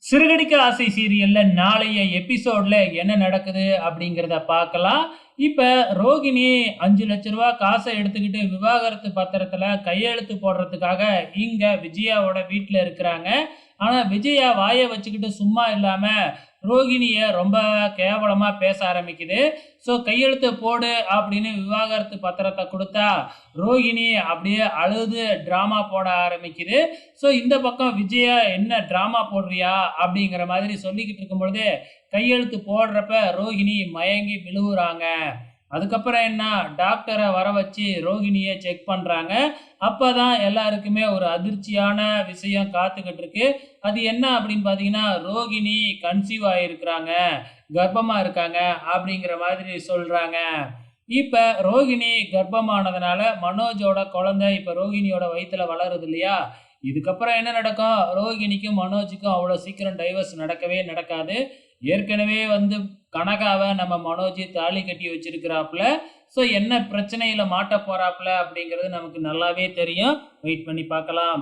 சிறுகடிக்க ஆசை சீரியல்ல நாளைய எபிசோட்ல என்ன நடக்குது அப்படிங்கிறத பார்க்கலாம். இப்ப ரோகிணி ரூ. 5,00,000 காச எடுத்துக்கிட்டு விவாகரத்து பத்திரத்துல கையெழுத்து போடுறதுக்காக இங்க விஜயாவோட வீட்ல இருக்கிறாங்க. ஆனா விஜயா வாய வச்சுக்கிட்டு சும்மா இல்லாம ரோகிணிய ரொம்ப கேவலமா பேச ஆரம்பிக்குது. கையெழுத்து போடு அப்படின்னு விவாகரத்து பத்திரத்த குடுத்தா, ரோகிணி அப்படியே அழுது டிராமா போட ஆரம்பிக்குது. இந்த பக்கம் விஜயா என்ன டிராமா போடுறியா அப்படிங்கிற மாதிரி சொல்லிக்கிட்டு இருக்கும் பொழுது, கையெழுத்து போடுறப்ப ரோகிணி மயங்கி விழுவுறாங்க. அதுக்கப்புறம் என்ன, டாக்டரை வர வச்சு ரோகிணிய செக் பண்றாங்க. அப்பதான் எல்லாருக்குமே ஒரு அதிர்ச்சியான விஷயம் காத்துக்கிட்டு இருக்கு. அது என்ன அப்படின்னு பார்த்தீங்கன்னா, ரோகிணி கன்சீவ் ஆயிருக்கிறாங்க, கர்ப்பமா இருக்காங்க அப்படிங்கிற மாதிரி சொல்றாங்க. இப்ப ரோகிணி கர்ப்பமானதுனால மனோஜோட குழந்தை இப்ப ரோகிணியோட வயித்துல வளருது இல்லையா? இதுக்கப்புறம் என்ன நடக்கும்? ரோகிணிக்கும் மனோஜுக்கும் அவ்வளோ சீக்கிரம் டைவர்ஸ் நடக்கவே நடக்காது. ஏற்கனவே கனகாவ நம்ம மனோஜ் தாலி கட்டி வச்சிருக்கிறாப்புல. என்ன பிரச்சனையில மாட்ட போறாப்புல அப்படிங்கிறது நமக்கு நல்லாவே தெரியும். வெயிட் பண்ணி பார்க்கலாம்.